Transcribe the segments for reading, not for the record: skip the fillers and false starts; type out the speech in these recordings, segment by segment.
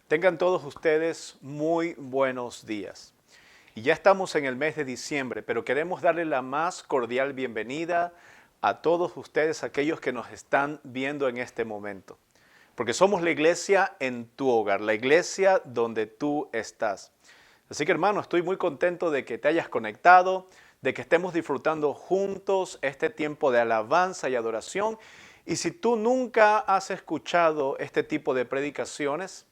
Tengan todos ustedes muy buenos días. Y ya estamos en el mes de diciembre, pero queremos darle la más cordial bienvenida a todos ustedes, aquellos que nos están viendo en este momento. Porque somos la iglesia en tu hogar, la iglesia donde tú estás. Así que hermano, estoy muy contento de que te hayas conectado, de que estemos disfrutando juntos este tiempo de alabanza y adoración. Y si tú nunca has escuchado este tipo de predicaciones,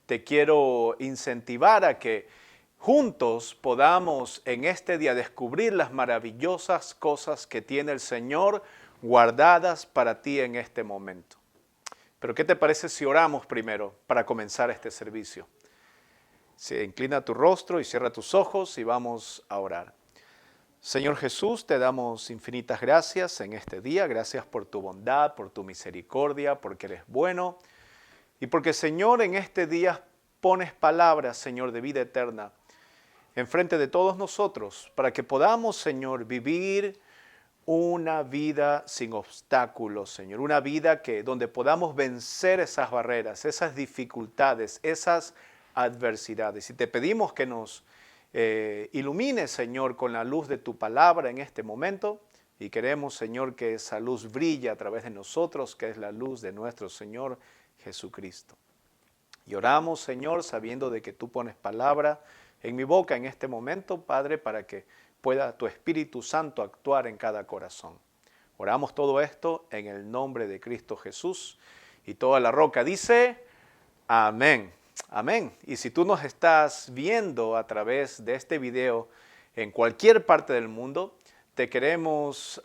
te quiero incentivar a que juntos podamos en este día descubrir las maravillosas cosas que tiene el Señor guardadas para ti en este momento. Pero ¿qué te parece si oramos primero para comenzar este servicio? Se inclina tu rostro y cierra tus ojos y vamos a orar. Señor Jesús, te damos infinitas gracias en este día. Gracias por tu bondad, por tu misericordia, porque eres bueno. Y porque, Señor, en este día pones palabras, Señor, de vida eterna enfrente de todos nosotros para que podamos, Señor, vivir una vida sin obstáculos, Señor. Una vida donde podamos vencer esas barreras, esas dificultades, esas adversidades. Y te pedimos que nos ilumines, Señor, con la luz de tu palabra en este momento. Y queremos, Señor, que esa luz brille a través de nosotros, que es la luz de nuestro Señor Jesucristo. Y oramos, Señor, sabiendo de que tú pones palabra en mi boca en este momento, Padre, para que pueda tu Espíritu Santo actuar en cada corazón. Oramos todo esto en el nombre de Cristo Jesús. Y toda la roca dice, amén. Amén. Y si tú nos estás viendo a través de este video en cualquier parte del mundo, te queremos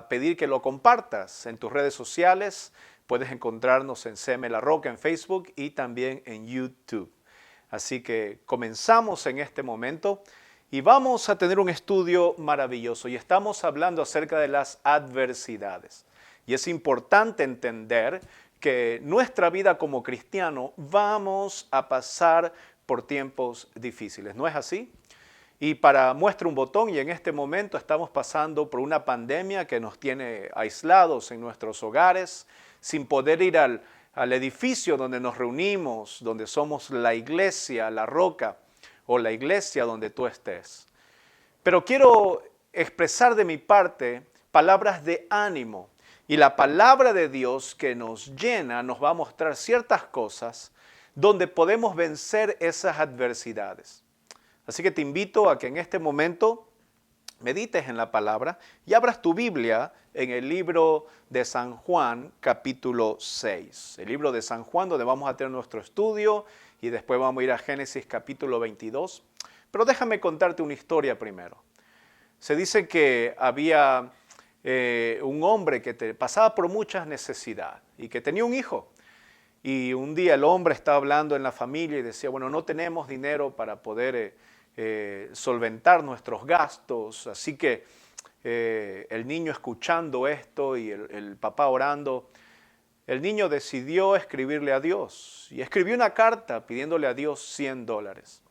pedir que lo compartas en tus redes sociales. Puedes encontrarnos en CM La Roca en Facebook y también en YouTube. Así que comenzamos en este momento y vamos a tener un estudio maravilloso. Y estamos hablando acerca de las adversidades. Y es importante entender que nuestra vida como cristiano vamos a pasar por tiempos difíciles. ¿No es así? Y para muestra un botón, y en este momento estamos pasando por una pandemia que nos tiene aislados en nuestros hogares, sin poder ir al edificio donde nos reunimos, donde somos la iglesia, la roca, o la iglesia donde tú estés. Pero quiero expresar de mi parte palabras de ánimo. Y la palabra de Dios que nos llena nos va a mostrar ciertas cosas donde podemos vencer esas adversidades. Así que te invito a que en este momento medites en la palabra y abras tu Biblia en el libro de San Juan, capítulo 6. El libro de San Juan, donde vamos a tener nuestro estudio y después vamos a ir a Génesis, capítulo 22. Pero déjame contarte una historia primero. Se dice que había un hombre que pasaba por muchas necesidades y que tenía un hijo. Y un día el hombre estaba hablando en la familia y decía, bueno, no tenemos dinero para poder solventar nuestros gastos. Así que el niño escuchando esto y el papá orando, el niño decidió escribirle a Dios y escribió una carta pidiéndole a Dios $100.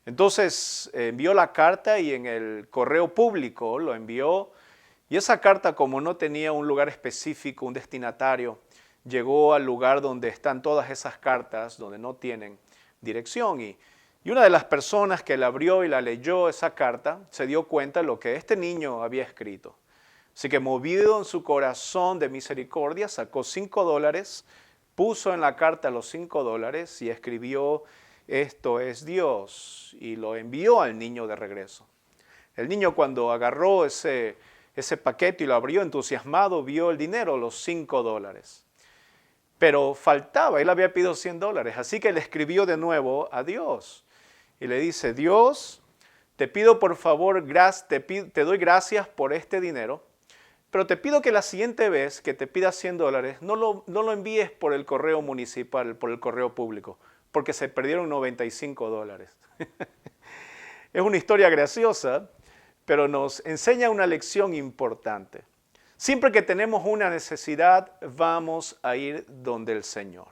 Entonces envió la carta y en el correo público lo envió. Y esa carta, como no tenía un lugar específico, un destinatario, llegó al lugar donde están todas esas cartas, donde no tienen dirección. Y una de las personas que la abrió y la leyó esa carta, se dio cuenta de lo que este niño había escrito. Así que movido en su corazón de misericordia, sacó $5, puso en la carta los $5 y escribió, esto es Dios, y lo envió al niño de regreso. El niño cuando agarró ese paquete y lo abrió entusiasmado, vio el dinero, los $5. Pero faltaba, él había pedido $100, así que le escribió de nuevo a Dios. Y le dice, Dios, te pido por favor, te doy gracias por este dinero, pero te pido que la siguiente vez que te pidas $100, no lo envíes por el correo municipal, por el correo público, porque se perdieron $95. Es una historia graciosa, pero nos enseña una lección importante. Siempre que tenemos una necesidad, vamos a ir donde el Señor.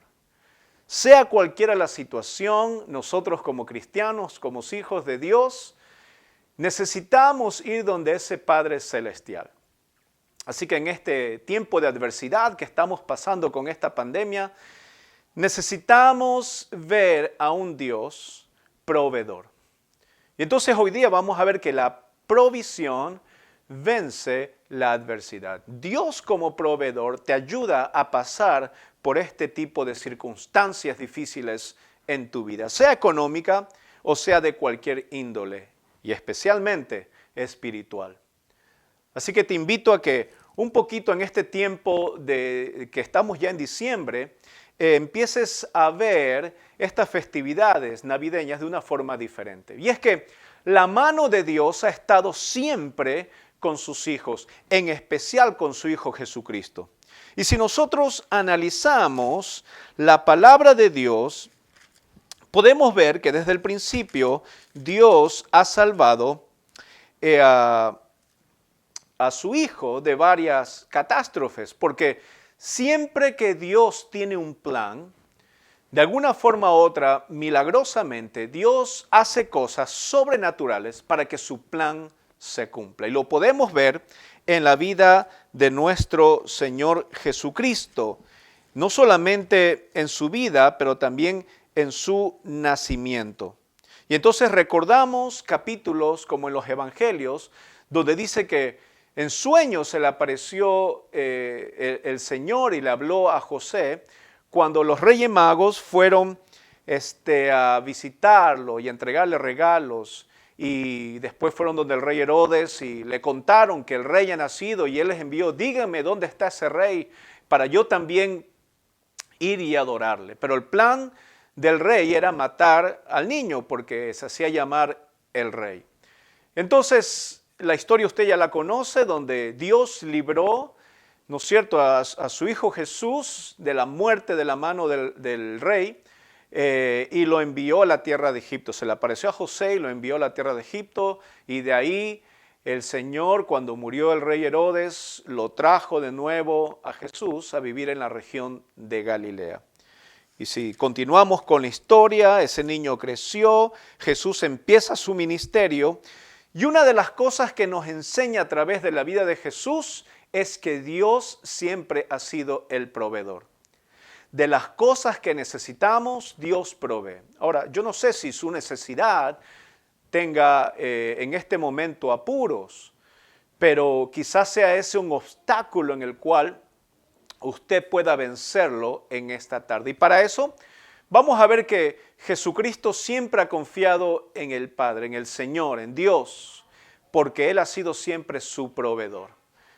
Sea cualquiera la situación, nosotros como cristianos, como hijos de Dios, necesitamos ir donde ese Padre Celestial. Así que en este tiempo de adversidad que estamos pasando con esta pandemia, necesitamos ver a un Dios proveedor. Y entonces hoy día vamos a ver que la provisión vence la adversidad. Dios como proveedor te ayuda a pasar por este tipo de circunstancias difíciles en tu vida, sea económica o sea de cualquier índole, y especialmente espiritual. Así que te invito a que un poquito en este tiempo que estamos ya en diciembre, empieces a ver estas festividades navideñas de una forma diferente. Y es que la mano de Dios ha estado siempre con sus hijos, en especial con su Hijo Jesucristo. Y si nosotros analizamos la palabra de Dios, podemos ver que desde el principio Dios ha salvado a su Hijo de varias catástrofes, porque siempre que Dios tiene un plan, de alguna forma u otra, milagrosamente, Dios hace cosas sobrenaturales para que su plan se cumpla. Y lo podemos ver en la vida de nuestro Señor Jesucristo, no solamente en su vida, pero también en su nacimiento. Y entonces recordamos capítulos como en los Evangelios, donde dice que en sueños se le apareció el Señor y le habló a José cuando los Reyes Magos fueron a visitarlo y entregarle regalos. Y después fueron donde el rey Herodes y le contaron que el rey ha nacido y él les envió, díganme dónde está ese rey para yo también ir y adorarle. Pero el plan del rey era matar al niño porque se hacía llamar el rey. Entonces, la historia usted ya la conoce, donde Dios libró, ¿no es cierto?, a su Hijo Jesús de la muerte de la mano del rey y lo envió a la tierra de Egipto. Se le apareció a José y lo envió a la tierra de Egipto, y de ahí el Señor, cuando murió el rey Herodes, lo trajo de nuevo a Jesús a vivir en la región de Galilea. Y si continuamos con la historia, ese niño creció, Jesús empieza su ministerio, y una de las cosas que nos enseña a través de la vida de Jesús es que Dios siempre ha sido el proveedor. De las cosas que necesitamos, Dios provee. Ahora, yo no sé si su necesidad tenga en este momento apuros, pero quizás sea ese un obstáculo en el cual usted pueda vencerlo en esta tarde. Y para eso vamos a ver que Jesucristo siempre ha confiado en el Padre, en el Señor, en Dios, porque Él ha sido siempre su proveedor.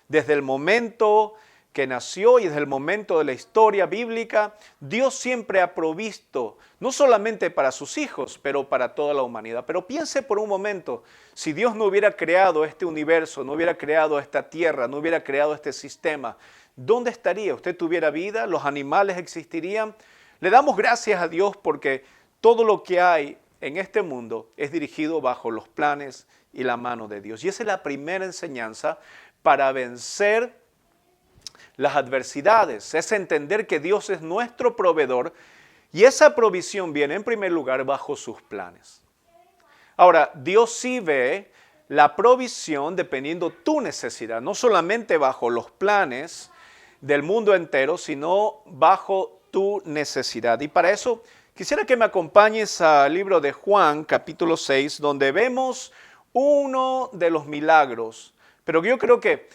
Desde el momento que nació y desde el momento de la historia bíblica, Dios siempre ha provisto, no solamente para sus hijos, pero para toda la humanidad. Pero piense por un momento, si Dios no hubiera creado este universo, no hubiera creado esta tierra, no hubiera creado este sistema, ¿dónde estaría? ¿Usted tuviera vida? ¿Los animales existirían? Le damos gracias a Dios porque todo lo que hay en este mundo es dirigido bajo los planes y la mano de Dios. Y esa es la primera enseñanza para vencer las adversidades, es entender que Dios es nuestro proveedor y esa provisión viene en primer lugar bajo sus planes. Ahora, Dios sí ve la provisión dependiendo tu necesidad, no solamente bajo los planes del mundo entero, sino bajo tu necesidad. Y para eso quisiera que me acompañes al libro de Juan, capítulo 6, donde vemos uno de los milagros, pero yo creo que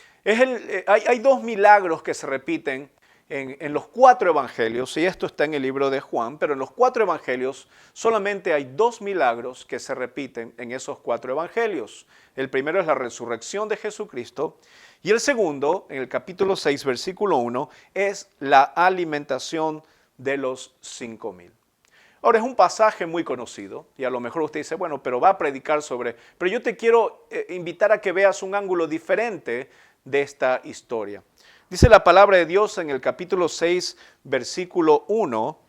hay dos milagros que se repiten en los 4 evangelios, y esto está en el libro de Juan, pero en los 4 evangelios solamente hay 2 milagros que se repiten en esos 4 evangelios. El primero es la resurrección de Jesucristo, y el segundo, en el capítulo 6, versículo 1, es la alimentación de los 5,000. Ahora, es un pasaje muy conocido, y a lo mejor usted dice, bueno, pero va a predicar sobre... Pero yo te quiero invitar a que veas un ángulo diferente de esta historia. Dice la palabra de Dios en el capítulo 6, versículo 1,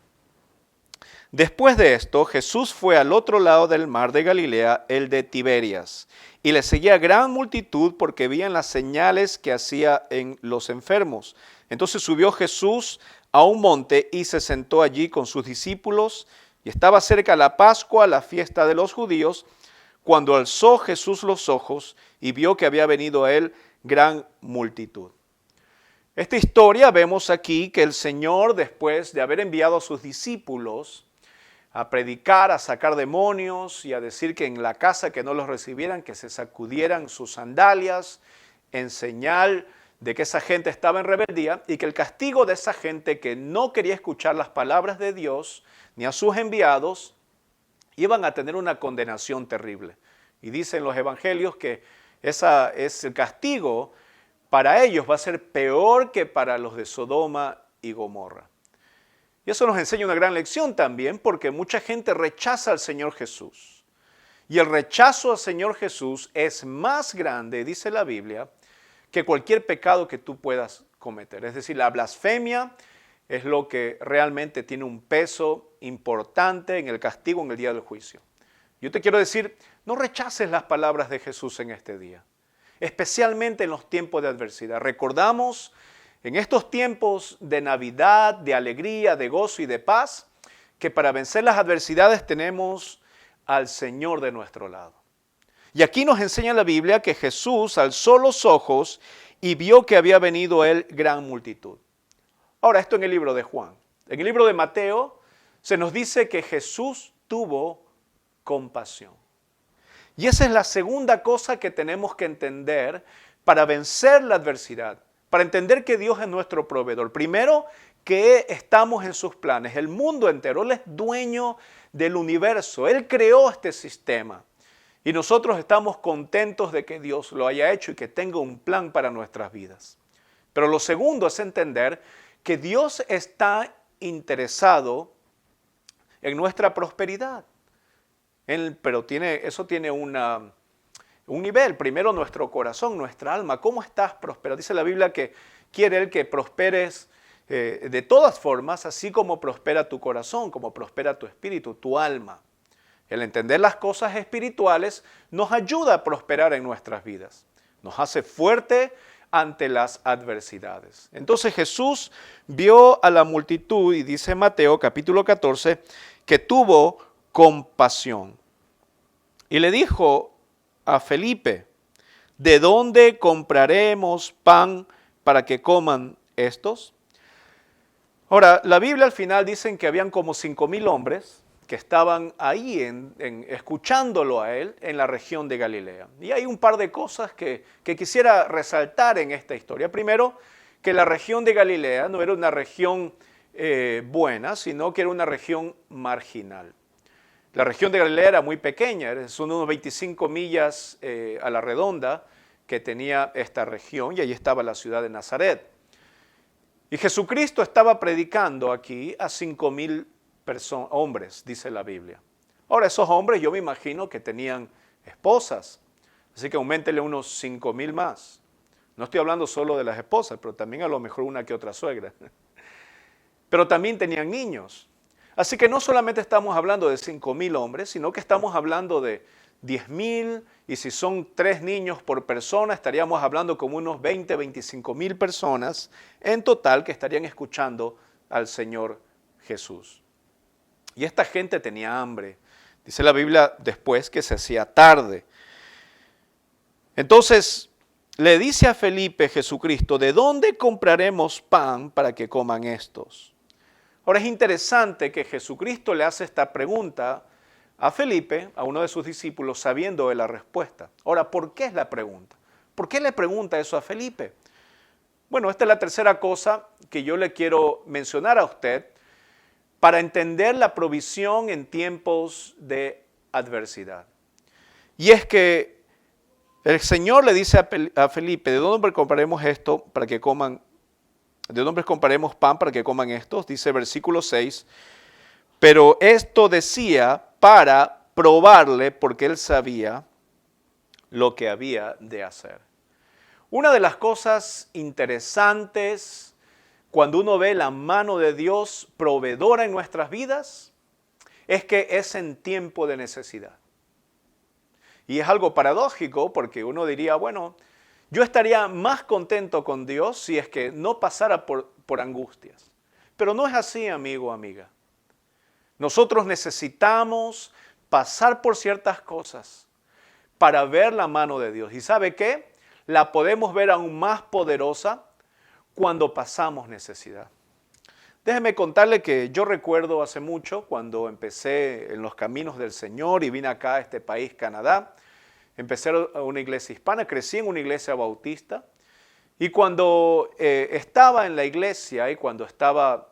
después de esto, Jesús fue al otro lado del mar de Galilea, el de Tiberias, y le seguía gran multitud porque veían las señales que hacía en los enfermos. Entonces subió Jesús a un monte y se sentó allí con sus discípulos, y estaba cerca la Pascua, la fiesta de los judíos, cuando alzó Jesús los ojos y vio que había venido a él gran multitud. Esta historia vemos aquí que el Señor, después de haber enviado a sus discípulos a predicar, a sacar demonios y a decir que en la casa que no los recibieran, que se sacudieran sus sandalias en señal de que esa gente estaba en rebeldía y que el castigo de esa gente que no quería escuchar las palabras de Dios ni a sus enviados, iban a tener una condenación terrible. Y dicen los evangelios que el castigo para ellos va a ser peor que para los de Sodoma y Gomorra. Y eso nos enseña una gran lección también, porque mucha gente rechaza al Señor Jesús. Y el rechazo al Señor Jesús es más grande, dice la Biblia, que cualquier pecado que tú puedas cometer. Es decir, la blasfemia es lo que realmente tiene un peso importante en el castigo en el día del juicio. Yo te quiero decir, no rechaces las palabras de Jesús en este día, especialmente en los tiempos de adversidad. Recordamos en estos tiempos de Navidad, de alegría, de gozo y de paz, que para vencer las adversidades tenemos al Señor de nuestro lado. Y aquí nos enseña la Biblia que Jesús alzó los ojos y vio que había venido él gran multitud. Ahora, esto en el libro de Juan. En el libro de Mateo se nos dice que Jesús tuvo compasión. Y esa es la segunda cosa que tenemos que entender para vencer la adversidad, para entender que Dios es nuestro proveedor. Primero, que estamos en sus planes. El mundo entero, Él es dueño del universo. Él creó este sistema. Y nosotros estamos contentos de que Dios lo haya hecho y que tenga un plan para nuestras vidas. Pero lo segundo es entender que Dios está interesado en nuestra prosperidad. Pero eso tiene un nivel. Primero nuestro corazón, nuestra alma. ¿Cómo estás prosperado? Dice la Biblia que quiere Él que prosperes de todas formas, así como prospera tu corazón, como prospera tu espíritu, tu alma. El entender las cosas espirituales nos ayuda a prosperar en nuestras vidas. Nos hace fuerte ante las adversidades. Entonces Jesús vio a la multitud y dice Mateo capítulo 14 que tuvo compasión. Y le dijo a Felipe, ¿de dónde compraremos pan para que coman estos? Ahora, la Biblia al final dicen que habían como 5,000 hombres que estaban ahí escuchándolo a él en la región de Galilea. Y hay un par de cosas que quisiera resaltar en esta historia. Primero, que la región de Galilea no era una región buena, sino que era una región marginal. La región de Galilea era muy pequeña, son unos 25 millas a la redonda que tenía esta región, y allí estaba la ciudad de Nazaret. Y Jesucristo estaba predicando aquí a 5,000 hombres, dice la Biblia. Ahora, esos hombres yo me imagino que tenían esposas, así que auméntele unos 5,000 más. No estoy hablando solo de las esposas, pero también a lo mejor una que otra suegra. Pero también tenían niños. Así que no solamente estamos hablando de 5,000 hombres, sino que estamos hablando de 10,000, y si son 3 niños por persona, estaríamos hablando como unos 20, 25,000 personas en total que estarían escuchando al Señor Jesús. Y esta gente tenía hambre. Dice la Biblia después que se hacía tarde. Entonces le dice a Felipe Jesucristo, ¿de dónde compraremos pan para que coman estos? Ahora es interesante que Jesucristo le hace esta pregunta a Felipe, a uno de sus discípulos, sabiendo de la respuesta. Ahora, ¿por qué es la pregunta? ¿Por qué le pregunta eso a Felipe? Bueno, esta es la tercera cosa que yo le quiero mencionar a usted para entender la provisión en tiempos de adversidad. Y es que el Señor le dice a Felipe, ¿de dónde compraremos esto para que coman? ¿De dónde compraremos pan para que coman estos? Dice versículo 6, pero esto decía para probarle porque él sabía lo que había de hacer. Una de las cosas interesantes cuando uno ve la mano de Dios proveedora en nuestras vidas, es que es en tiempo de necesidad. Y es algo paradójico porque uno diría, bueno, yo estaría más contento con Dios si es que no pasara por angustias. Pero no es así, amigo o amiga. Nosotros necesitamos pasar por ciertas cosas para ver la mano de Dios. ¿Y sabe qué? La podemos ver aún más poderosa cuando pasamos necesidad. Déjeme contarle que yo recuerdo hace mucho cuando empecé en los caminos del Señor y vine acá a este país, Canadá. Empecé a una iglesia hispana, crecí en una iglesia bautista. Y cuando estaba en la iglesia y cuando estaba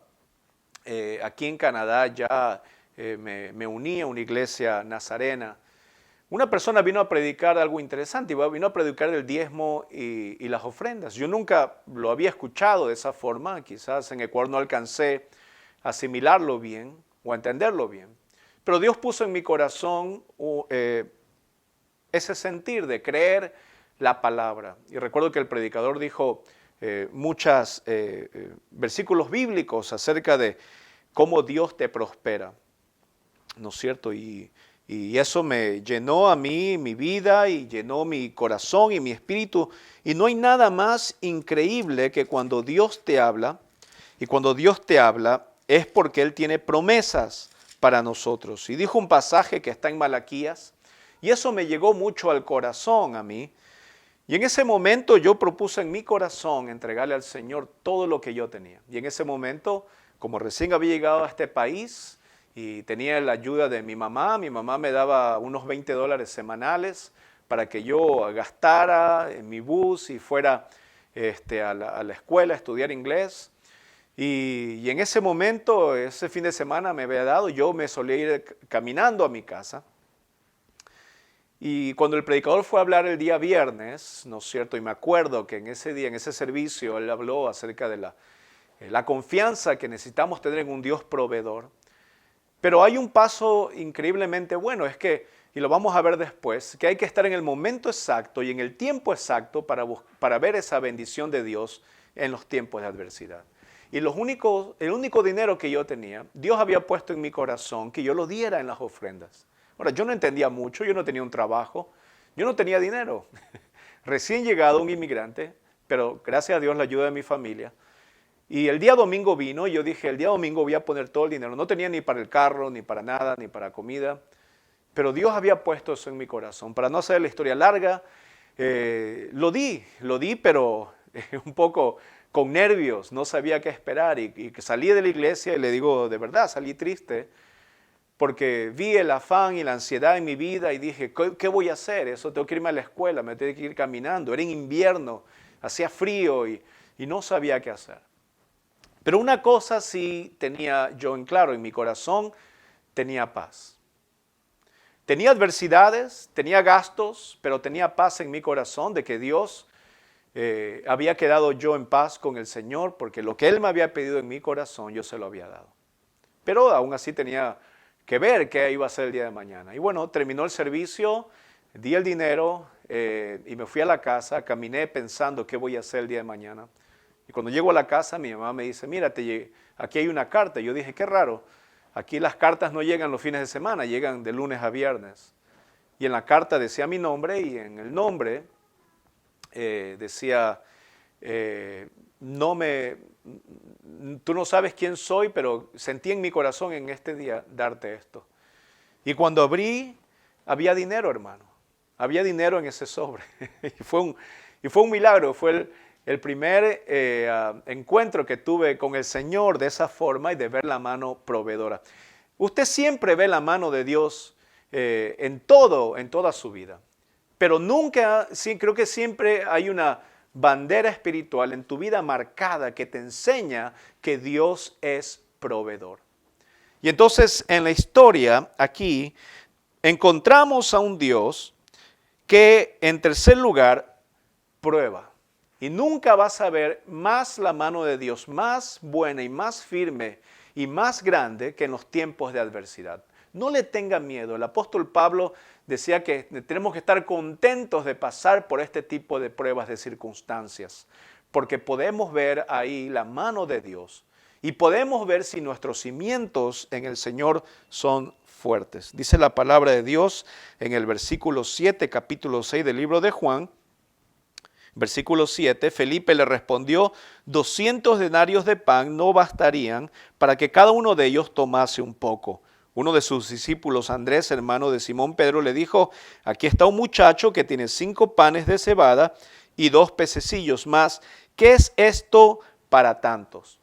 aquí en Canadá, ya me uní a una iglesia nazarena, una persona vino a predicar algo interesante, vino a predicar el diezmo y las ofrendas. Yo nunca lo había escuchado de esa forma, quizás en Ecuador no alcancé a asimilarlo bien o a entenderlo bien. Pero Dios puso en mi corazón ese sentir de creer la palabra. Y recuerdo que el predicador dijo muchos versículos bíblicos acerca de cómo Dios te prospera, ¿no es cierto? Y eso me llenó a mí, mi vida, y llenó mi corazón y mi espíritu. Y no hay nada más increíble que cuando Dios te habla, y cuando Dios te habla es porque Él tiene promesas para nosotros. Y dijo un pasaje que está en Malaquías, y eso me llegó mucho al corazón a mí. Y en ese momento yo propuse en mi corazón entregarle al Señor todo lo que yo tenía. Y en ese momento, como recién había llegado a este país, y tenía la ayuda de mi mamá me daba unos $20 semanales para que yo gastara en mi bus y fuera a la escuela a estudiar inglés. Y en ese momento, ese fin de semana me había dado, yo me solía ir caminando a mi casa. Y cuando el predicador fue a hablar el día viernes, ¿no es cierto? Y me acuerdo que en ese día, en ese servicio, él habló acerca de la confianza que necesitamos tener en un Dios proveedor. Pero hay un paso increíblemente bueno, es que, y lo vamos a ver después, que hay que estar en el momento exacto y en el tiempo exacto para ver esa bendición de Dios en los tiempos de adversidad. Y el único dinero que yo tenía, Dios había puesto en mi corazón que yo lo diera en las ofrendas. Ahora, yo no entendía mucho, yo no tenía un trabajo, yo no tenía dinero. Recién llegado un inmigrante, pero gracias a Dios la ayuda de mi familia. Y el día domingo vino y yo dije, el día domingo voy a poner todo el dinero. No tenía ni para el carro, ni para nada, ni para comida. Pero Dios había puesto eso en mi corazón. Para no hacer la historia larga, lo di, pero un poco con nervios, no sabía qué esperar. Y salí de la iglesia y le digo, de verdad, salí triste. Porque vi el afán y la ansiedad en mi vida y dije, ¿qué voy a hacer? Eso tengo que irme a la escuela, me tengo que ir caminando. Era en invierno, hacía frío y no sabía qué hacer. Pero una cosa sí tenía yo en claro, en mi corazón tenía paz. Tenía adversidades, tenía gastos, pero tenía paz en mi corazón de que Dios había quedado yo en paz con el Señor, porque lo que Él me había pedido en mi corazón yo se lo había dado. Pero aún así tenía que ver qué iba a hacer el día de mañana. Y bueno, terminó el servicio, di el dinero y me fui a la casa, caminé pensando qué voy a hacer el día de mañana. Y cuando llego a la casa, mi mamá me dice, mira, aquí hay una carta. Yo dije, qué raro, aquí las cartas no llegan los fines de semana, llegan de lunes a viernes. Y en la carta decía mi nombre y en el nombre decía, tú no sabes quién soy, pero sentí en mi corazón en este día darte esto. Y cuando abrí, había dinero, hermano. Había dinero en ese sobre. y fue un milagro, fue el primer encuentro que tuve con el Señor de esa forma y de ver la mano proveedora. Usted siempre ve la mano de Dios en toda su vida. Pero nunca, sí, creo que siempre hay una bandera espiritual en tu vida marcada que te enseña que Dios es proveedor. Y entonces en la historia aquí encontramos a un Dios que en tercer lugar prueba. Y nunca vas a ver más la mano de Dios, más buena y más firme y más grande que en los tiempos de adversidad. No le tenga miedo. El apóstol Pablo decía que tenemos que estar contentos de pasar por este tipo de pruebas, de circunstancias, porque podemos ver ahí la mano de Dios y podemos ver si nuestros cimientos en el Señor son fuertes. Dice la palabra de Dios en el versículo 7, capítulo 6 del libro de Juan, versículo 7, Felipe le respondió, 200 denarios de pan no bastarían para que cada uno de ellos tomase un poco. Uno de sus discípulos, Andrés, hermano de Simón Pedro, le dijo, aquí está un muchacho que tiene 5 panes de cebada y 2 pececillos más. ¿Qué es esto para tantos.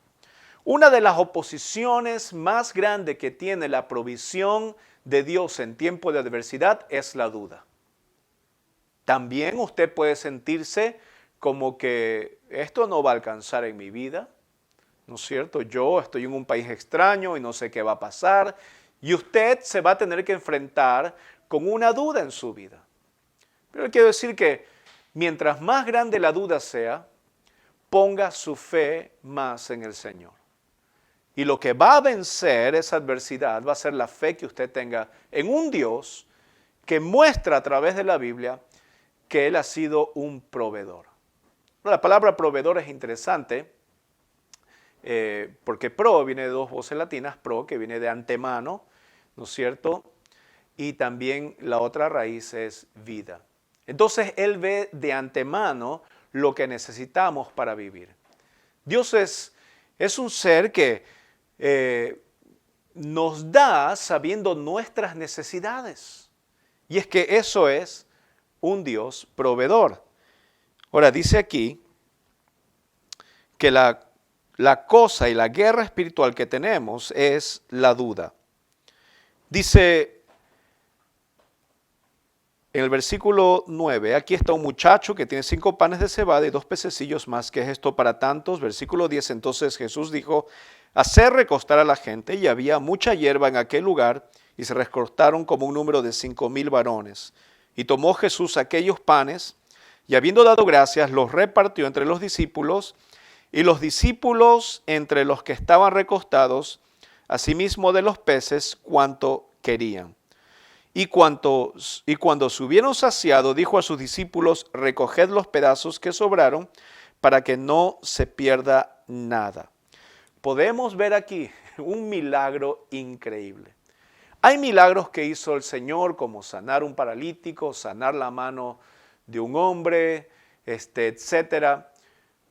Una de las oposiciones más grandes que tiene la provisión de Dios en tiempo de adversidad es la duda. También usted puede sentirse como que esto no va a alcanzar en mi vida, ¿no es cierto? Yo estoy en un país extraño y no sé qué va a pasar, y usted se va a tener que enfrentar con una duda en su vida. Pero quiero decir que mientras más grande la duda sea, ponga su fe más en el Señor. Y lo que va a vencer esa adversidad va a ser la fe que usted tenga en un Dios que muestra a través de la Biblia que Él ha sido un proveedor. La palabra proveedor es interesante porque pro viene de dos voces latinas, pro que viene de antemano, ¿no es cierto? Y también la otra raíz es vida. Entonces Él ve de antemano lo que necesitamos para vivir. Dios es un ser que nos da sabiendo nuestras necesidades. Y es que eso es un Dios proveedor. Ahora dice aquí que la cosa y la guerra espiritual que tenemos es la duda. Dice en el versículo 9, aquí está un muchacho que tiene 5 panes de cebada y 2 pececillos más, ¿qué es esto para tantos? Versículo 10, entonces Jesús dijo, hacer recostar a la gente, y había mucha hierba en aquel lugar, y se recostaron como un número de 5,000 varones. Y tomó Jesús aquellos panes, y habiendo dado gracias, los repartió entre los discípulos, y los discípulos entre los que estaban recostados, asimismo de los peces, cuanto querían. Y cuando se hubieron saciado, dijo a sus discípulos, recoged los pedazos que sobraron, para que no se pierda nada. Podemos ver aquí un milagro increíble. Hay milagros que hizo el Señor, como sanar un paralítico, sanar la mano de un hombre, etcétera.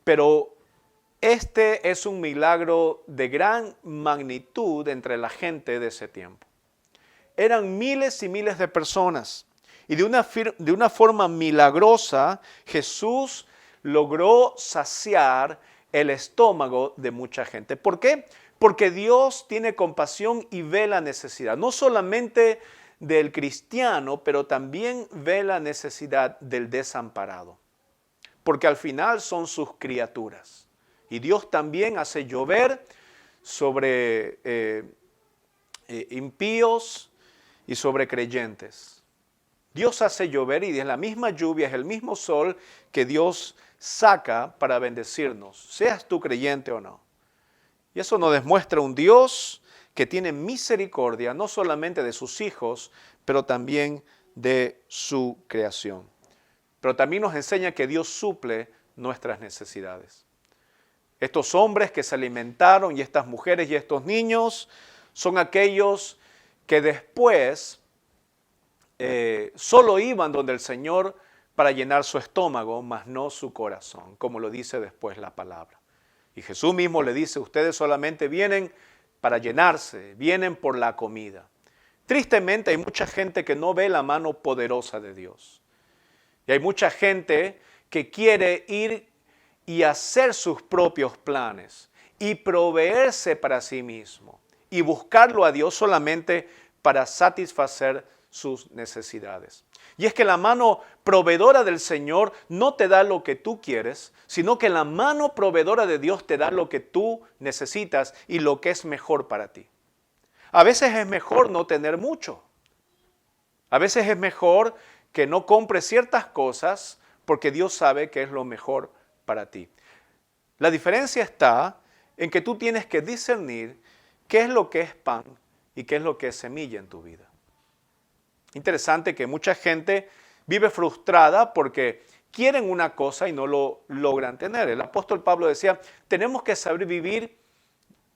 Pero este es un milagro de gran magnitud entre la gente de ese tiempo. Eran miles y miles de personas. Y de una forma milagrosa, Jesús logró saciar el estómago de mucha gente. ¿Por qué? Porque Dios tiene compasión y ve la necesidad. No solamente del cristiano, pero también ve la necesidad del desamparado. Porque al final son sus criaturas. Y Dios también hace llover sobre impíos y sobre creyentes. Dios hace llover y es la misma lluvia, es el mismo sol que Dios saca para bendecirnos, seas tú creyente o no. Y eso nos demuestra un Dios que tiene misericordia no solamente de sus hijos, pero también de su creación. Pero también nos enseña que Dios suple nuestras necesidades. Estos hombres que se alimentaron y estas mujeres y estos niños son aquellos que después solo iban donde el Señor para llenar su estómago, mas no su corazón, como lo dice después la palabra. Y Jesús mismo le dice, ustedes solamente vienen para llenarse, vienen por la comida. Tristemente hay mucha gente que no ve la mano poderosa de Dios. Y hay mucha gente que quiere ir y hacer sus propios planes y proveerse para sí mismo y buscarlo a Dios solamente para satisfacer sus necesidades. Y es que la mano proveedora del Señor no te da lo que tú quieres, sino que la mano proveedora de Dios te da lo que tú necesitas y lo que es mejor para ti. A veces es mejor no tener mucho. A veces es mejor que no compres ciertas cosas porque Dios sabe que es lo mejor para ti. La diferencia está en que tú tienes que discernir qué es lo que es pan y qué es lo que es semilla en tu vida. Interesante que mucha gente vive frustrada porque quieren una cosa y no lo logran tener. El apóstol Pablo decía, tenemos que saber vivir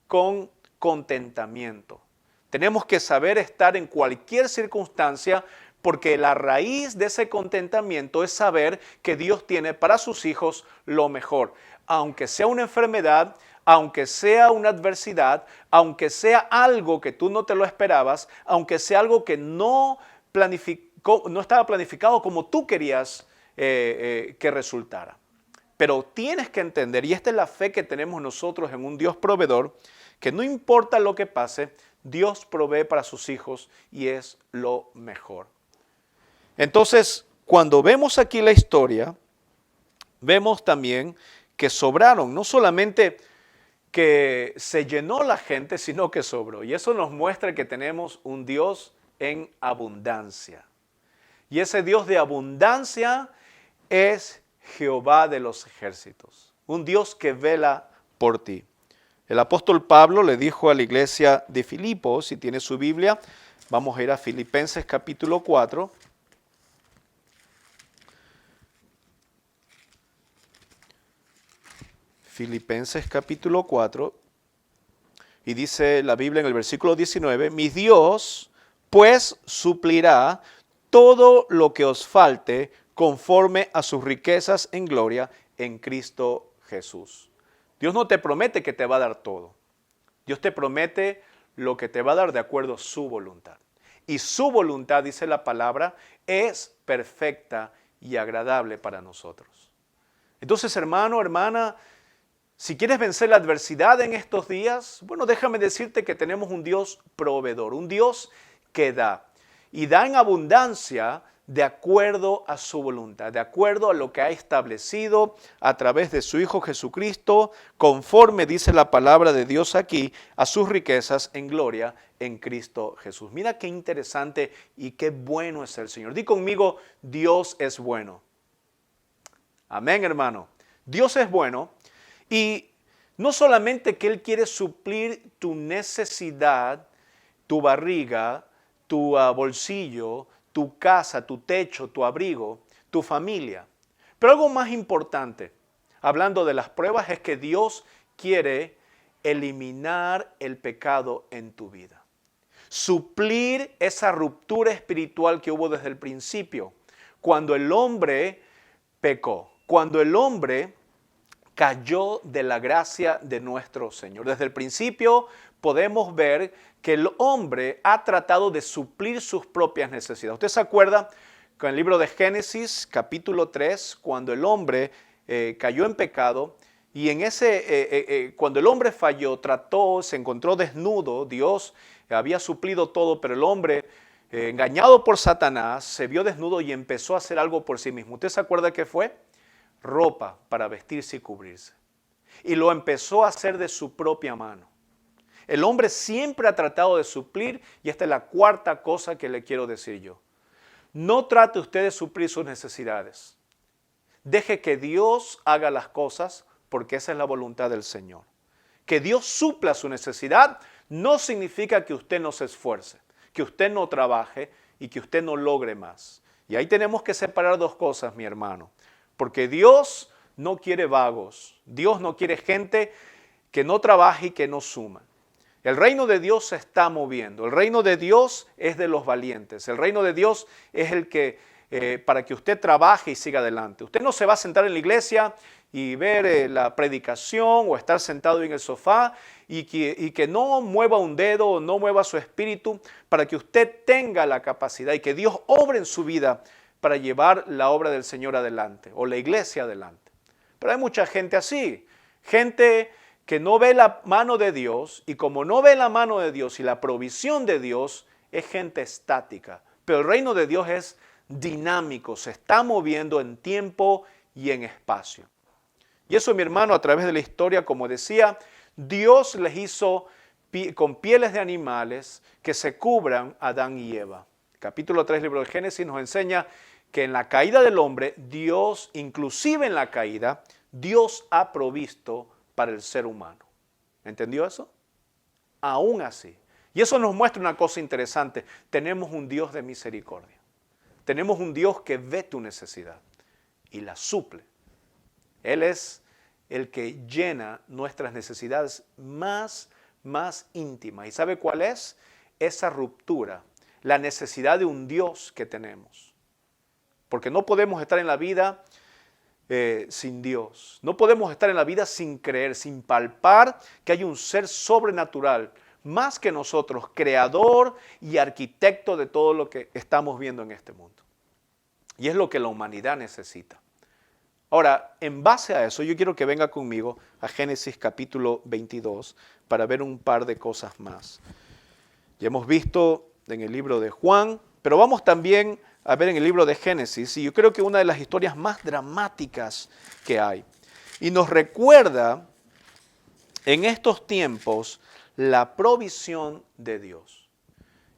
con contentamiento. Tenemos que saber estar en cualquier circunstancia porque la raíz de ese contentamiento es saber que Dios tiene para sus hijos lo mejor. Aunque sea una enfermedad, aunque sea una adversidad, aunque sea algo que tú no te lo esperabas, aunque sea algo que no estaba planificado como tú querías que resultara. Pero tienes que entender, y esta es la fe que tenemos nosotros en un Dios proveedor, que no importa lo que pase, Dios provee para sus hijos y es lo mejor. Entonces, cuando vemos aquí la historia, vemos también que sobraron, no solamente que se llenó la gente, sino que sobró. Y eso nos muestra que tenemos un Dios en abundancia. Y ese Dios de abundancia es Jehová de los ejércitos, un Dios que vela por ti. El apóstol Pablo le dijo a la iglesia de Filipos, si tiene su Biblia, vamos a ir a Filipenses capítulo 4. Filipenses capítulo 4, y dice la Biblia en el versículo 19, mi Dios pues suplirá todo lo que os falte conforme a sus riquezas en gloria en Cristo Jesús. Dios no te promete que te va a dar todo. Dios te promete lo que te va a dar de acuerdo a su voluntad. Y su voluntad, dice la palabra, es perfecta y agradable para nosotros. Entonces, hermano, hermana, si quieres vencer la adversidad en estos días, bueno, déjame decirte que tenemos un Dios proveedor, un Dios que da. Y da en abundancia de acuerdo a su voluntad, de acuerdo a lo que ha establecido a través de su Hijo Jesucristo, conforme dice la palabra de Dios aquí, a sus riquezas en gloria en Cristo Jesús. Mira qué interesante y qué bueno es el Señor. Di conmigo, Dios es bueno. Amén, hermano. Dios es bueno. Y no solamente que Él quiere suplir tu necesidad, tu barriga, tu bolsillo, tu casa, tu techo, tu abrigo, tu familia. Pero algo más importante, hablando de las pruebas, es que Dios quiere eliminar el pecado en tu vida. Suplir esa ruptura espiritual que hubo desde el principio, cuando el hombre pecó, cuando el hombre cayó de la gracia de nuestro Señor. Desde el principio podemos ver que el hombre ha tratado de suplir sus propias necesidades. ¿Usted se acuerda con el libro de Génesis, capítulo 3, cuando el hombre cayó en pecado? Y cuando el hombre falló, se encontró desnudo, Dios había suplido todo, pero el hombre, engañado por Satanás, se vio desnudo y empezó a hacer algo por sí mismo. ¿Usted se acuerda qué fue? Ropa para vestirse y cubrirse. Y lo empezó a hacer de su propia mano. El hombre siempre ha tratado de suplir, y esta es la cuarta cosa que le quiero decir yo. No trate usted de suplir sus necesidades. Deje que Dios haga las cosas, porque esa es la voluntad del Señor. Que Dios supla su necesidad no significa que usted no se esfuerce, que usted no trabaje y que usted no logre más. Y ahí tenemos que separar dos cosas, mi hermano. Porque Dios no quiere vagos. Dios no quiere gente que no trabaje y que no suma. El reino de Dios se está moviendo. El reino de Dios es de los valientes. El reino de Dios es el que, para que usted trabaje y siga adelante. Usted no se va a sentar en la iglesia y ver la predicación o estar sentado en el sofá y que no mueva un dedo o no mueva su espíritu para que usted tenga la capacidad y que Dios obre en su vida para llevar la obra del Señor adelante o la iglesia adelante. Pero hay mucha gente así, gente que no ve la mano de Dios, y como no ve la mano de Dios y la provisión de Dios, es gente estática. Pero el reino de Dios es dinámico, se está moviendo en tiempo y en espacio. Y eso, mi hermano, a través de la historia, como decía, Dios les hizo con pieles de animales que se cubran a Adán y Eva. Capítulo 3, libro de Génesis, nos enseña que en la caída del hombre, Dios, inclusive en la caída, Dios ha provisto para el ser humano. ¿Entendió eso? Aún así. Y eso nos muestra una cosa interesante. Tenemos un Dios de misericordia. Tenemos un Dios que ve tu necesidad y la suple. Él es el que llena nuestras necesidades más íntimas. ¿Y sabe cuál es? Esa ruptura, la necesidad de un Dios que tenemos. Porque no podemos estar en la vida sin Dios. No podemos estar en la vida sin creer, sin palpar que hay un ser sobrenatural, más que nosotros, creador y arquitecto de todo lo que estamos viendo en este mundo. Y es lo que la humanidad necesita. Ahora, en base a eso, yo quiero que venga conmigo a Génesis capítulo 22 para ver un par de cosas más. Ya hemos visto en el libro de Juan, pero vamos también a ver en el libro de Génesis, y yo creo que una de las historias más dramáticas que hay. Y nos recuerda en estos tiempos la provisión de Dios.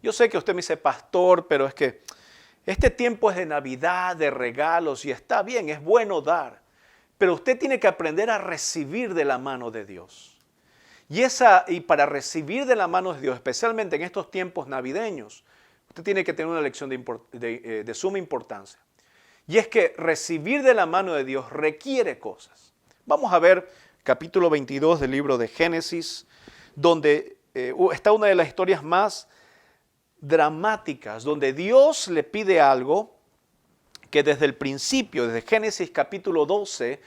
Yo sé que usted me dice, pastor, pero es que este tiempo es de Navidad, de regalos, y está bien, es bueno dar. Pero usted tiene que aprender a recibir de la mano de Dios. Y para recibir de la mano de Dios, especialmente en estos tiempos navideños, usted tiene que tener una lección de suma importancia. Y es que recibir de la mano de Dios requiere cosas. Vamos a ver capítulo 22 del libro de Génesis, donde está una de las historias más dramáticas, donde Dios le pide algo que desde el principio, desde Génesis capítulo 12,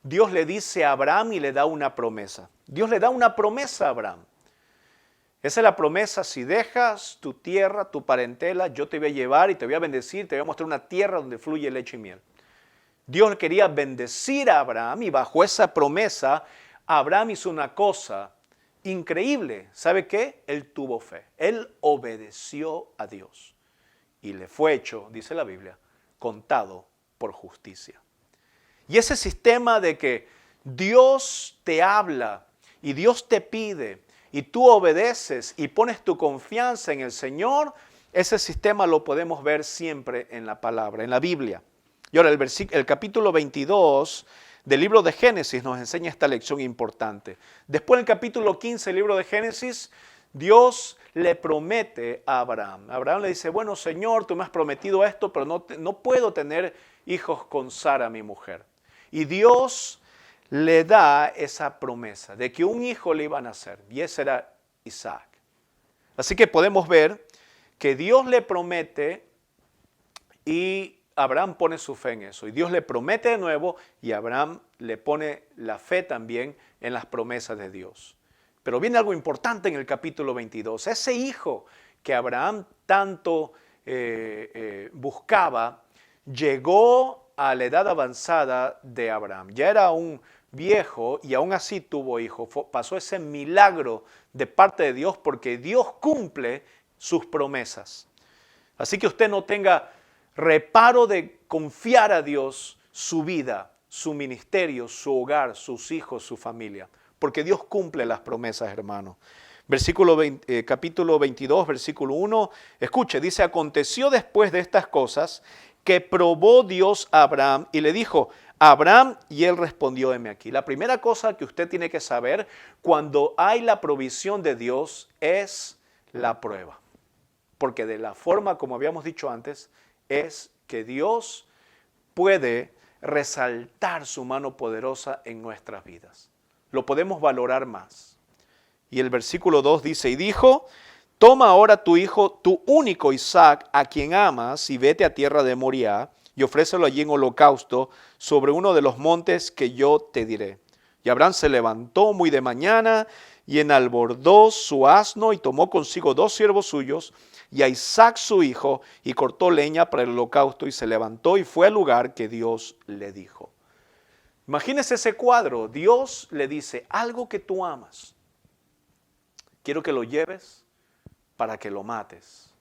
Dios le dice a Abraham y le da una promesa. Dios le da una promesa a Abraham. Esa es la promesa: si dejas tu tierra, tu parentela, yo te voy a llevar y te voy a bendecir, te voy a mostrar una tierra donde fluye leche y miel. Dios quería bendecir a Abraham y bajo esa promesa, Abraham hizo una cosa increíble. ¿Sabe qué? Él tuvo fe. Él obedeció a Dios y le fue hecho, dice la Biblia, contado por justicia. Y ese sistema de que Dios te habla y Dios te pide y tú obedeces y pones tu confianza en el Señor, ese sistema lo podemos ver siempre en la palabra, en la Biblia. Y ahora el capítulo 22 del libro de Génesis nos enseña esta lección importante. Después, en el capítulo 15 del libro de Génesis, Dios le promete a Abraham. Abraham le dice, bueno, Señor, tú me has prometido esto, pero no puedo tener hijos con Sara, mi mujer. Y Dios le da esa promesa de que un hijo le iba a nacer, y ese era Isaac. Así que podemos ver que Dios le promete y Abraham pone su fe en eso. Y Dios le promete de nuevo y Abraham le pone la fe también en las promesas de Dios. Pero viene algo importante en el capítulo 22. Ese hijo que Abraham tanto buscaba, llegó a la edad avanzada de Abraham. Ya era un viejo y aún así tuvo hijo. Pasó ese milagro de parte de Dios porque Dios cumple sus promesas. Así que usted no tenga reparo de confiar a Dios su vida, su ministerio, su hogar, sus hijos, su familia. Porque Dios cumple las promesas, hermano. Capítulo 22, versículo 1. Escuche, dice, aconteció después de estas cosas que probó Dios a Abraham y le dijo, Abraham, y él respondió, heme aquí. La primera cosa que usted tiene que saber cuando hay la provisión de Dios es la prueba. Porque de la forma, como habíamos dicho antes, es que Dios puede resaltar su mano poderosa en nuestras vidas. Lo podemos valorar más. Y el versículo 2 dice, y dijo, toma ahora tu hijo, tu único Isaac, a quien amas, y vete a tierra de Moriah, y ofrécelo allí en holocausto sobre uno de los montes que yo te diré. Y Abraham se levantó muy de mañana, y enalbordó su asno, y tomó consigo 2 siervos suyos, y a Isaac su hijo, y cortó leña para el holocausto, y se levantó y fue al lugar que Dios le dijo. Imagínese ese cuadro. Dios le dice, algo que tú amas, quiero que lo lleves para que lo mates.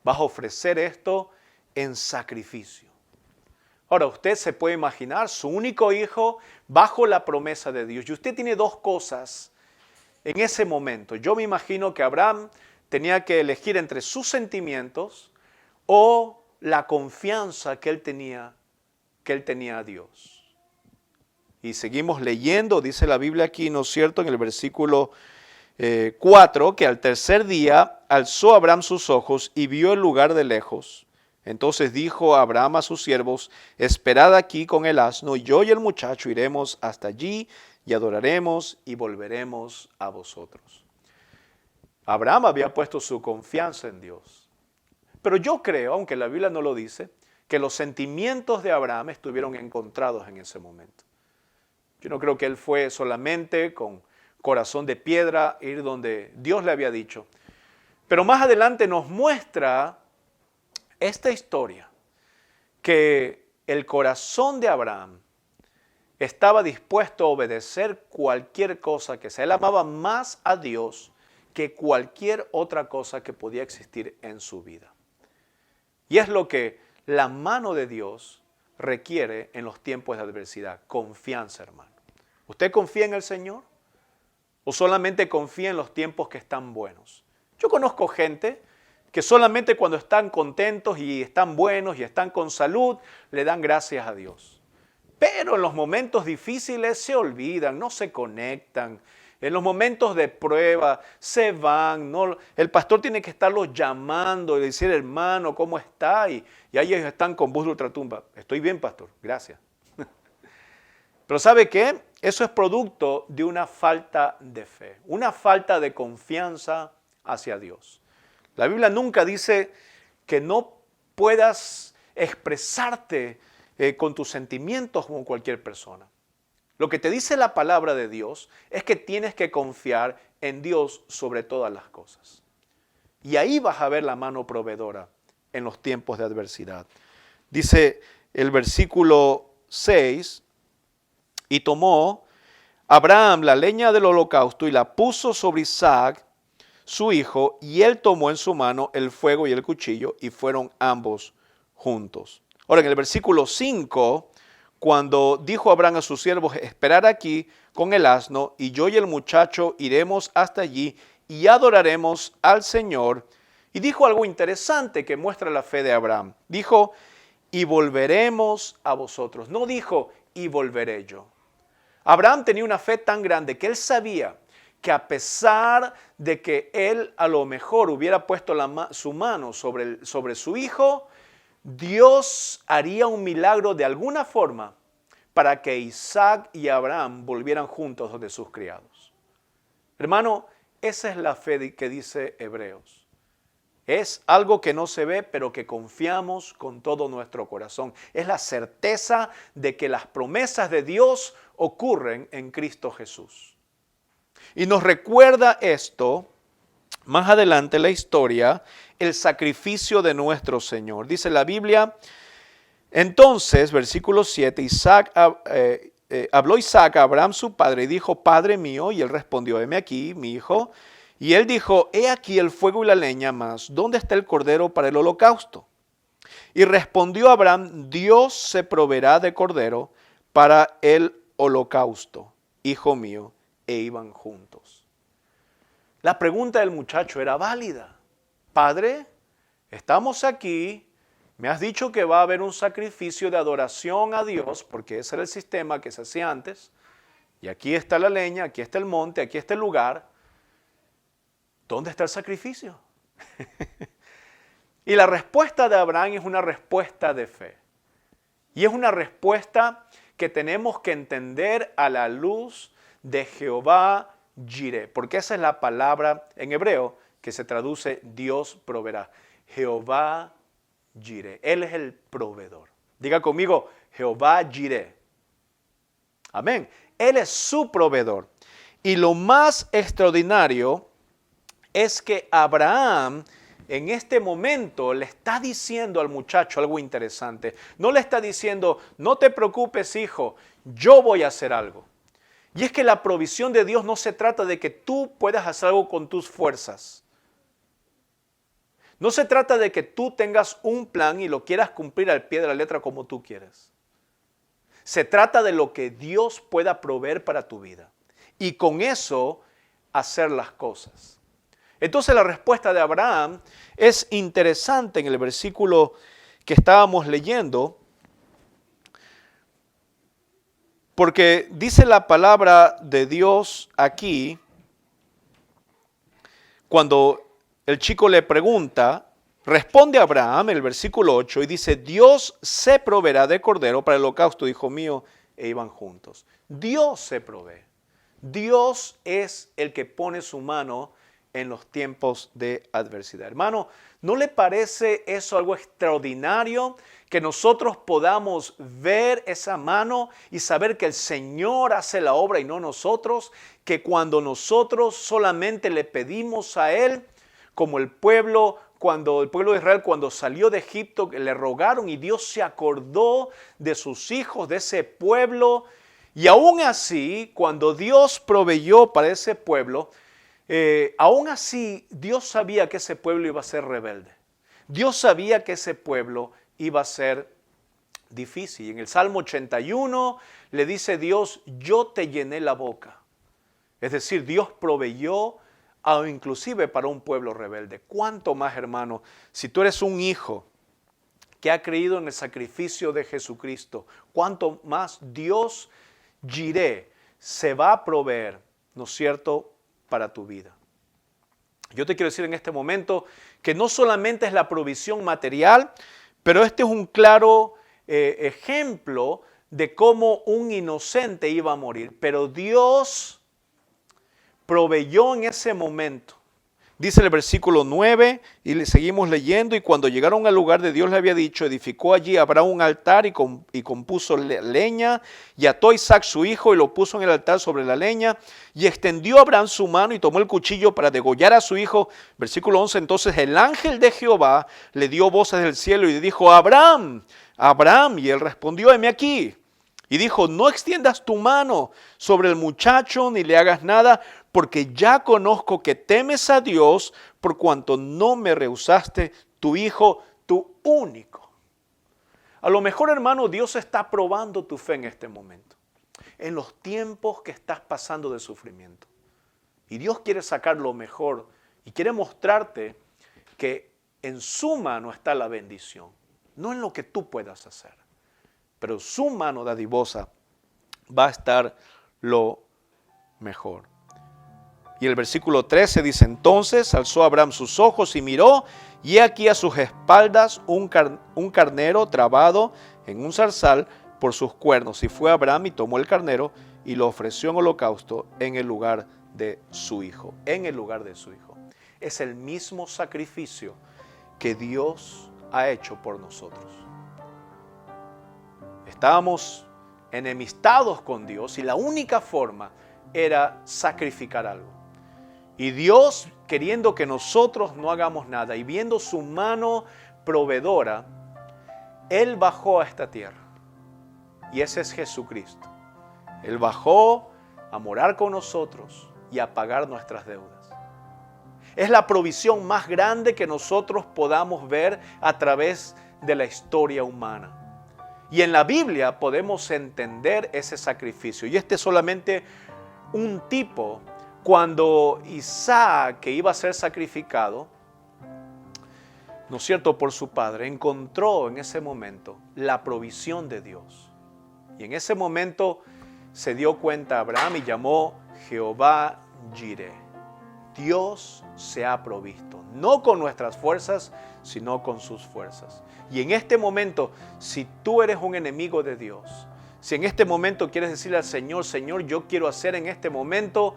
Vas a ofrecer esto en sacrificio. Ahora, usted se puede imaginar su único hijo bajo la promesa de Dios. Y usted tiene 2 cosas en ese momento. Yo me imagino que Abraham tenía que elegir entre sus sentimientos o la confianza que él tenía a Dios. Y seguimos leyendo, dice la Biblia aquí, ¿no es cierto?, en el versículo 4, que al tercer día alzó Abraham sus ojos y vio el lugar de lejos. Entonces dijo Abraham a sus siervos, esperad aquí con el asno, y yo y el muchacho iremos hasta allí y adoraremos y volveremos a vosotros. Abraham había puesto su confianza en Dios. Pero yo creo, aunque la Biblia no lo dice, que los sentimientos de Abraham estuvieron encontrados en ese momento. Yo no creo que él fue solamente con corazón de piedra ir donde Dios le había dicho. Pero más adelante nos muestra esta historia, que el corazón de Abraham estaba dispuesto a obedecer cualquier cosa que sea. Él amaba más a Dios que cualquier otra cosa que podía existir en su vida. Y es lo que la mano de Dios requiere en los tiempos de adversidad. Confianza, hermano. ¿Usted confía en el Señor? ¿O solamente confía en los tiempos que están buenos? Yo conozco gente que solamente cuando están contentos y están buenos y están con salud, le dan gracias a Dios. Pero en los momentos difíciles se olvidan, no se conectan. En los momentos de prueba se van. El pastor tiene que estarlos llamando y decir, hermano, ¿cómo está? Y ahí ellos están con voz de ultratumba. Estoy bien, pastor, gracias. Pero ¿sabe qué? Eso es producto de una falta de fe, una falta de confianza hacia Dios. La Biblia nunca dice que no puedas expresarte con tus sentimientos como cualquier persona. Lo que te dice la palabra de Dios es que tienes que confiar en Dios sobre todas las cosas. Y ahí vas a ver la mano proveedora en los tiempos de adversidad. Dice el versículo 6, y tomó Abraham la leña del holocausto y la puso sobre Isaac, su hijo, y él tomó en su mano el fuego y el cuchillo, y fueron ambos juntos. Ahora, en el versículo 5, cuando dijo Abraham a sus siervos, esperar aquí con el asno, y yo y el muchacho iremos hasta allí y adoraremos al Señor. Y dijo algo interesante que muestra la fe de Abraham. Dijo, y volveremos a vosotros. No dijo, y volveré yo. Abraham tenía una fe tan grande que él sabía que a pesar de que él a lo mejor hubiera puesto su mano sobre su hijo, Dios haría un milagro de alguna forma para que Isaac y Abraham volvieran juntos donde sus criados. Hermano, esa es la fe que dice Hebreos. Es algo que no se ve, pero que confiamos con todo nuestro corazón. Es la certeza de que las promesas de Dios ocurren en Cristo Jesús. Y nos recuerda esto, más adelante en la historia, el sacrificio de nuestro Señor. Dice la Biblia, entonces, versículo 7, habló Isaac a Abraham su padre y dijo, Padre mío, y él respondió, heme aquí, mi hijo. Y él dijo, he aquí el fuego y la leña, mas ¿dónde está el cordero para el holocausto? Y respondió Abraham, Dios se proveerá de cordero para el holocausto, hijo mío, e iban juntos. La pregunta del muchacho era válida. Padre, estamos aquí, me has dicho que va a haber un sacrificio de adoración a Dios, porque ese era el sistema que se hacía antes, y aquí está la leña, aquí está el monte, aquí está el lugar. ¿Dónde está el sacrificio? Y la respuesta de Abraham es una respuesta de fe. Y es una respuesta que tenemos que entender a la luz de Jehová Jireh, porque esa es la palabra en hebreo que se traduce Dios proveerá. Jehová Jireh, Él es el proveedor. Diga conmigo, Jehová Jireh. Amén. Él es su proveedor. Y lo más extraordinario es que Abraham en este momento le está diciendo al muchacho algo interesante. No le está diciendo, no te preocupes, hijo, yo voy a hacer algo. Y es que la provisión de Dios no se trata de que tú puedas hacer algo con tus fuerzas. No se trata de que tú tengas un plan y lo quieras cumplir al pie de la letra como tú quieres. Se trata de lo que Dios pueda proveer para tu vida. Y con eso hacer las cosas. Entonces la respuesta de Abraham es interesante en el versículo que estábamos leyendo, porque dice la palabra de Dios aquí, cuando el chico le pregunta, responde Abraham, el versículo 8, y dice, Dios se proveerá de cordero para el holocausto, hijo mío, e iban juntos. Dios se provee. Dios es el que pone su mano en los tiempos de adversidad. Hermano, ¿no le parece eso algo extraordinario? Que nosotros podamos ver esa mano y saber que el Señor hace la obra y no nosotros, que cuando nosotros solamente le pedimos a Él, como el pueblo de Israel cuando salió de Egipto, le rogaron y Dios se acordó de sus hijos, de ese pueblo, Y aún así, cuando Dios proveyó para ese pueblo, aún así Dios sabía que ese pueblo iba a ser rebelde. Dios sabía que ese pueblo iba a ser difícil. En el Salmo 81 le dice Dios, yo te llené la boca. Es decir, Dios proveyó inclusive para un pueblo rebelde. ¿Cuánto más, hermano, si tú eres un hijo que ha creído en el sacrificio de Jesucristo, cuánto más Dios Jireh se va a proveer, ¿no es cierto?, para tu vida. Yo te quiero decir en este momento que no solamente es la provisión material, pero este es un claro ejemplo de cómo un inocente iba a morir. Pero Dios proveyó en ese momento. Dice el versículo 9, y le seguimos leyendo, y cuando llegaron al lugar de Dios le había dicho, edificó allí Abraham un altar y compuso leña, y ató a Isaac su hijo y lo puso en el altar sobre la leña, y extendió Abraham su mano y tomó el cuchillo para degollar a su hijo. Versículo 11, entonces el ángel de Jehová le dio voces del cielo y le dijo, Abraham, Abraham, y él respondió, heme aquí. Y dijo, no extiendas tu mano sobre el muchacho ni le hagas nada, porque ya conozco que temes a Dios por cuanto no me rehusaste tu hijo, tu único. A lo mejor, hermano, Dios está probando tu fe en este momento, en los tiempos que estás pasando de sufrimiento. Y Dios quiere sacar lo mejor y quiere mostrarte que en su mano está la bendición, no en lo que tú puedas hacer. Pero su mano dadivosa va a estar lo mejor. Y el versículo 13 dice, entonces alzó Abraham sus ojos y miró, y he aquí a sus espaldas un carnero trabado en un zarzal por sus cuernos. Y fue Abraham y tomó el carnero y lo ofreció en holocausto en el lugar de su hijo. En el lugar de su hijo. Es el mismo sacrificio que Dios ha hecho por nosotros. Estábamos enemistados con Dios y la única forma era sacrificar algo. Y Dios, queriendo que nosotros no hagamos nada y viendo su mano proveedora, Él bajó a esta tierra. Y ese es Jesucristo. Él bajó a morar con nosotros y a pagar nuestras deudas. Es la provisión más grande que nosotros podamos ver a través de la historia humana. Y en la Biblia podemos entender ese sacrificio. Y este es solamente un tipo. Cuando Isaac, que iba a ser sacrificado, ¿no es cierto?, por su padre, encontró en ese momento la provisión de Dios. Y en ese momento se dio cuenta Abraham y llamó Jehová Jireh. Dios se ha provisto, no con nuestras fuerzas, sino con sus fuerzas. Y en este momento, si tú eres un enemigo de Dios, si en este momento quieres decirle al Señor, Señor, yo quiero hacer en este momento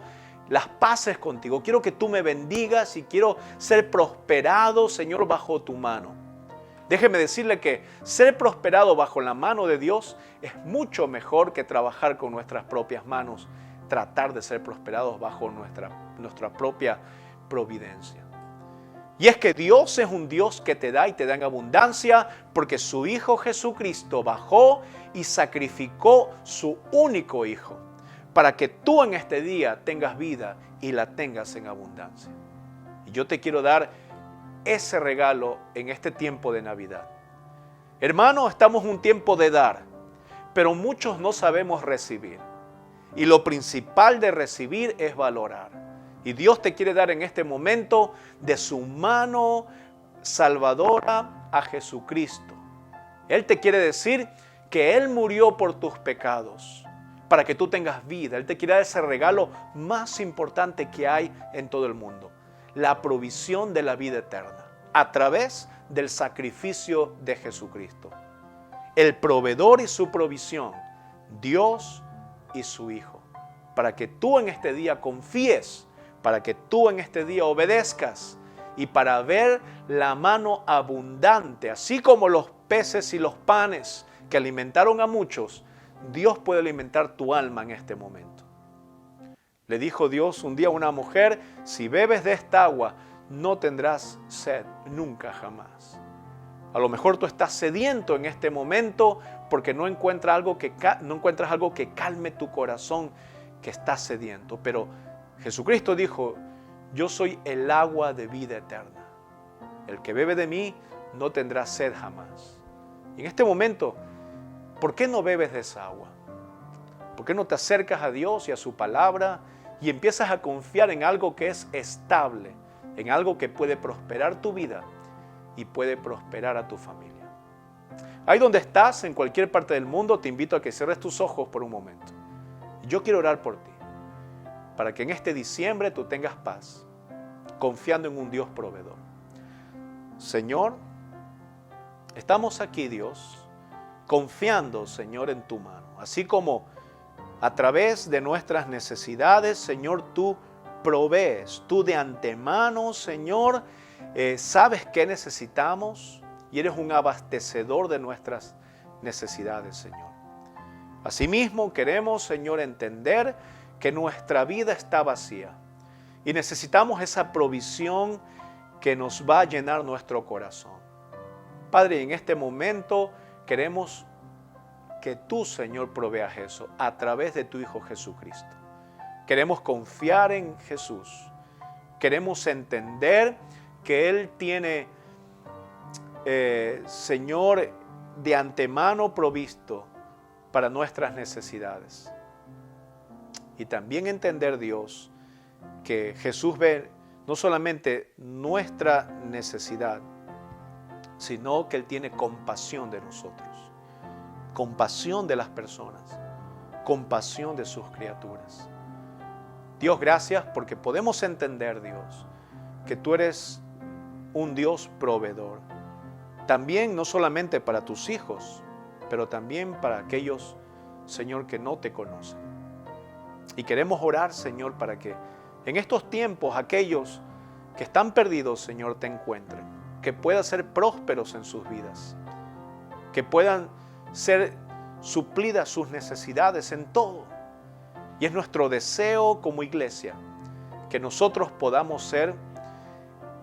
las paces contigo, quiero que tú me bendigas y quiero ser prosperado, Señor, bajo tu mano. Déjeme decirle que ser prosperado bajo la mano de Dios es mucho mejor que trabajar con nuestras propias manos, tratar de ser prosperados bajo nuestra propia providencia. Y es que Dios es un Dios que te da y te da en abundancia, porque su Hijo Jesucristo bajó y sacrificó su único Hijo, para que tú en este día tengas vida y la tengas en abundancia. Y yo te quiero dar ese regalo en este tiempo de Navidad. Hermano, estamos en un tiempo de dar, pero muchos no sabemos recibir. Y lo principal de recibir es valorar. Y Dios te quiere dar en este momento de su mano salvadora a Jesucristo. Él te quiere decir que Él murió por tus pecados, para que tú tengas vida. Él te quiere dar ese regalo más importante que hay en todo el mundo, la provisión de la vida eterna, a través del sacrificio de Jesucristo. El proveedor y su provisión, Dios y su Hijo, para que tú en este día confíes, para que tú en este día obedezcas y para ver la mano abundante, así como los peces y los panes que alimentaron a muchos, Dios puede alimentar tu alma en este momento. Le dijo Dios un día a una mujer, si bebes de esta agua, no tendrás sed nunca jamás. A lo mejor tú estás sediento en este momento porque no encuentras algo que calme tu corazón que está sediento. Pero Jesucristo dijo, yo soy el agua de vida eterna. El que bebe de mí no tendrá sed jamás. Y en este momento, ¿por qué no bebes de esa agua? ¿Por qué no te acercas a Dios y a su palabra y empiezas a confiar en algo que es estable, en algo que puede prosperar tu vida y puede prosperar a tu familia? Ahí donde estás, en cualquier parte del mundo, te invito a que cierres tus ojos por un momento. Yo quiero orar por ti, para que en este diciembre tú tengas paz, confiando en un Dios proveedor. Señor, estamos aquí, Dios, confiando, Señor, en tu mano. Así como a través de nuestras necesidades, Señor, tú provees. Tú de antemano, Señor, sabes qué necesitamos y eres un abastecedor de nuestras necesidades, Señor. Asimismo, queremos, Señor, entender que nuestra vida está vacía y necesitamos esa provisión que nos va a llenar nuestro corazón. Padre, en este momento queremos que tú, Señor, proveas eso a través de tu Hijo Jesucristo. Queremos confiar en Jesús. Queremos entender que Él tiene, Señor, de antemano provisto para nuestras necesidades. Y también entender, Dios, que Jesús ve no solamente nuestra necesidad, sino que Él tiene compasión de nosotros, compasión de las personas, compasión de sus criaturas. Dios, gracias porque podemos entender, Dios, que tú eres un Dios proveedor. También no solamente para tus hijos, pero también para aquellos, Señor, que no te conocen. Y queremos orar, Señor, para que en estos tiempos aquellos que están perdidos, Señor, te encuentren, que puedan ser prósperos en sus vidas, que puedan ser suplidas sus necesidades en todo. Y es nuestro deseo como iglesia que nosotros podamos ser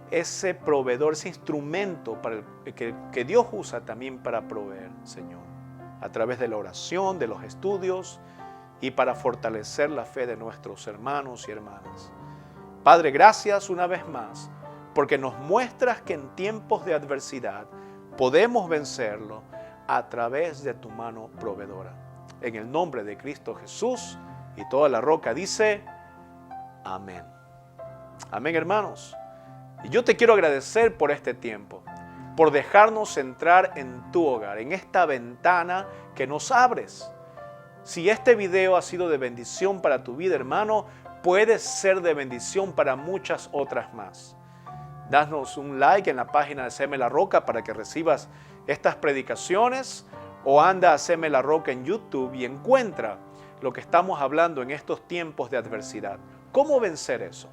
ese proveedor, ese instrumento para que Dios usa también para proveer, Señor, a través de la oración, de los estudios y para fortalecer la fe de nuestros hermanos y hermanas. Padre, gracias una vez más porque nos muestras que en tiempos de adversidad podemos vencerlo a través de tu mano proveedora. En el nombre de Cristo Jesús, y toda la roca dice, amén. Amén, hermanos. Y yo te quiero agradecer por este tiempo, por dejarnos entrar en tu hogar, en esta ventana que nos abres. Si este video ha sido de bendición para tu vida, hermano, puede ser de bendición para muchas otras más. Danos un like en la página de Séme La Roca para que recibas estas predicaciones, o anda a Séme La Roca en YouTube y encuentra lo que estamos hablando en estos tiempos de adversidad. ¿Cómo vencer eso?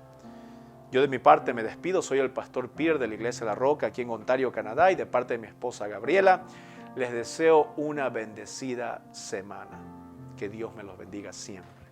Yo de mi parte me despido, soy el pastor Pierre de la Iglesia La Roca aquí en Ontario, Canadá, y de parte de mi esposa Gabriela, les deseo una bendecida semana. Que Dios me los bendiga siempre.